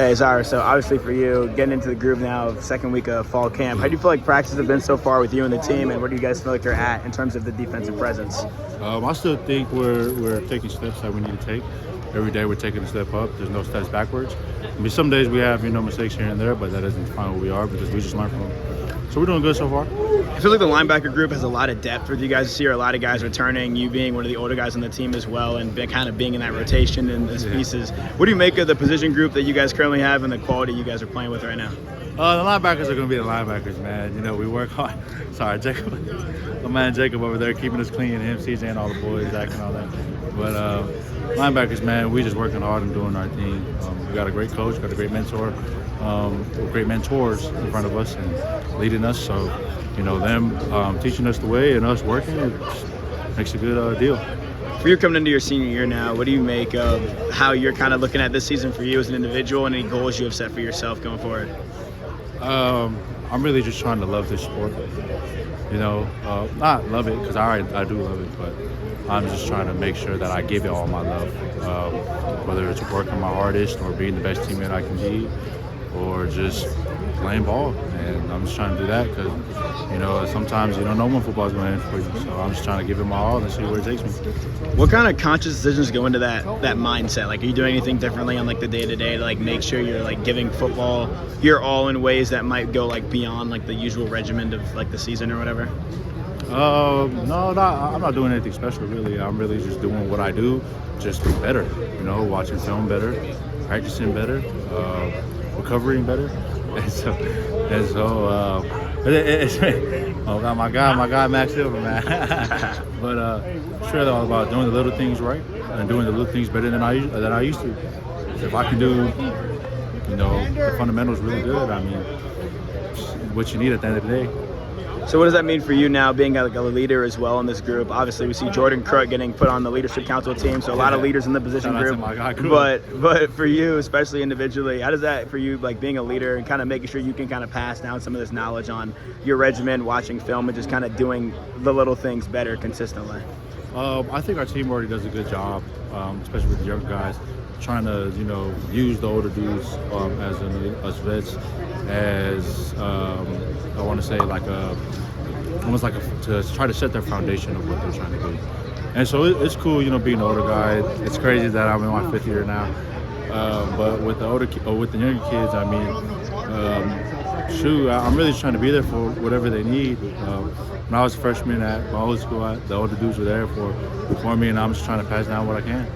Hey, Zyrus, so obviously for you, getting into the groove now of second week of fall camp, how do you feel like practices have been so far with you and the team, and where do you guys feel like you're at in terms of the defensive presence? I still think we're taking steps that we need to take. Every day we're taking a step up. There's no steps backwards. I mean, some days we have mistakes here and there, but that doesn't define what we are because we just learn from them. So we're doing good so far. I feel like the linebacker group has a lot of depth with you guys this year. A lot of guys returning, you being one of the older guys on the team as well, and kind of being in that rotation and those pieces. What do you make of the position group that you guys currently have and the quality you guys are playing with right now? The linebackers are going to be the linebackers, man. We work hard. Sorry, Jacob. My man Jacob over there keeping us clean, him, CJ, and all the boys, Zach and all that. But linebackers, man, we just working hard and doing our thing. We got a great coach, got a great mentor, great mentors in front of us and leading us. So, them teaching us the way and us working, it makes a good deal. For you coming into your senior year now, what do you make of how you're kind of looking at this season for you as an individual and any goals you have set for yourself going forward? I'm really just trying to love this sport. Not love it because I do love it, but I'm just trying to make sure that I give it all my love, whether it's working my hardest or being the best teammate I can be or just playing ball. And I'm just trying to do that because, sometimes you don't know when football's going to end for you. So I'm just trying to give it my all and see where it takes me. What kind of conscious decisions go into that mindset? Like, are you doing anything differently on the day-to-day to make sure you're giving football your all in ways that might go beyond the usual regimen of the season or whatever? No, I'm not doing anything special really. I'm really just doing what I do, just better. Watching film better, practicing better, recovering better, and so my guy Max Silver, man. But it's really all about doing the little things right and doing the little things better than I used to. If I can do, the fundamentals really good, I mean, what you need at the end of the day. So what does that mean for you now, being a leader as well in this group? Obviously, we see Jordan Crook getting put on the leadership council team, so a lot of leaders in the position group. But for you, especially individually, how does that for you, being a leader and kind of making sure you can kind of pass down some of this knowledge on your regimen, watching film, and just kind of doing the little things better consistently? I think our team already does a good job, especially with the younger guys, trying to use the older dudes as vets, as I want to say almost to try to set their foundation of what they're trying to do. And so it's cool, being an older guy. It's crazy that I'm in my 5th year now, but with the younger kids, I mean, I'm really trying to be there for whatever they need. When I was a freshman at my old school, the older dudes were there for me, and I'm just trying to pass down what I can.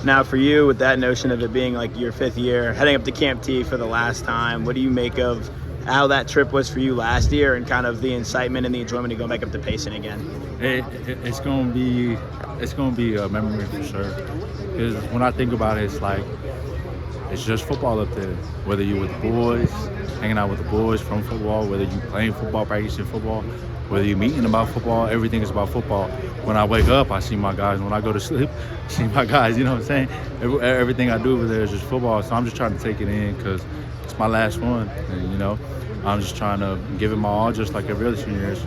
Now, for you, with that notion of it being your 5th year, heading up to Camp T for the last time, what do you make of how that trip was for you last year and kind of the incitement and the enjoyment of going back up to Payson again? It's going to be a memory for sure. Because when I think about it, it's just football up there. Whether you're with the boys, hanging out with the boys from football, whether you're playing football, practicing football, whether you're meeting about football, everything is about football. When I wake up, I see my guys. When I go to sleep, I see my guys. You know what I'm saying? Everything I do over there is just football. So I'm just trying to take it in because it's my last one. And, I'm just trying to give it my all just like every other senior years.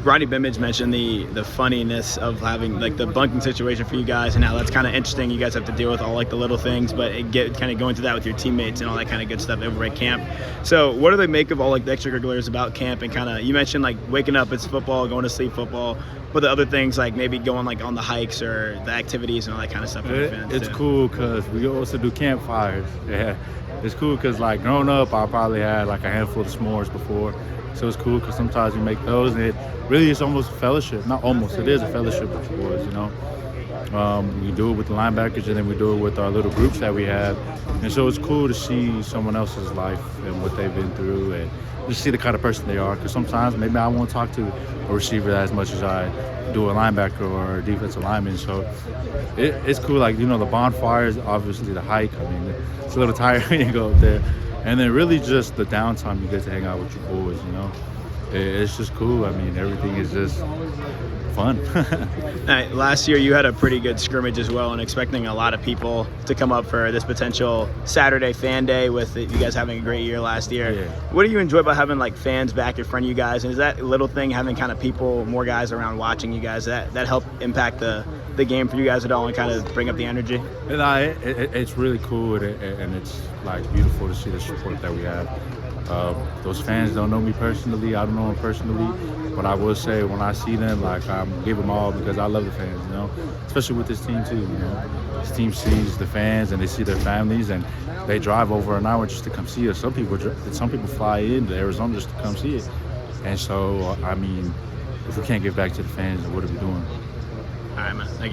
Ronnie Bimmage mentioned the funniness of having the bunking situation for you guys and how that's kind of interesting. You guys have to deal with all the little things, but kind of going through that with your teammates and all that kind of good stuff over at camp. So what do they make of all the extracurriculars about camp? And kind of, you mentioned waking up, it's football, going to sleep, football, but the other things maybe going on the hikes or the activities and all that kind of stuff. It's cool because we also do campfires. Yeah, it's cool because growing up, I probably had a handful of s'mores before. So it's cool because sometimes we make those, and it really is almost a fellowship. Not almost, it is a fellowship with the boys, We do it with the linebackers, and then we do it with our little groups that we have. And so it's cool to see someone else's life and what they've been through and just see the kind of person they are. Because sometimes maybe I won't talk to a receiver as much as I do a linebacker or a defensive lineman. So it's cool, the bonfires, obviously the hike. I mean, it's a little tiring when you go up there. And then really just the downtime you get to hang out with your boys, it's just cool. I mean, everything is just fun. Last year you had a pretty good scrimmage as well, and expecting a lot of people to come up for this potential Saturday fan day with you guys having a great year last year. Yeah. What do you enjoy about having like fans back in front of you guys? And is that little thing, having kind of people, more guys around watching you guys, that help impact the game for you guys at all and kind of bring up the energy? It's really cool, and it's like beautiful to see the support that we have. Those fans don't know me personally. I don't know them personally, but I will say when I see them, like I give them all because I love the fans, you know, especially with this team too. You know, this team sees the fans and they see their families, and they drive over an hour just to come see us. Some people fly into Arizona just to come see it, and so I mean, if we can't give back to the fans, then what are we doing? All right, man. Thank you.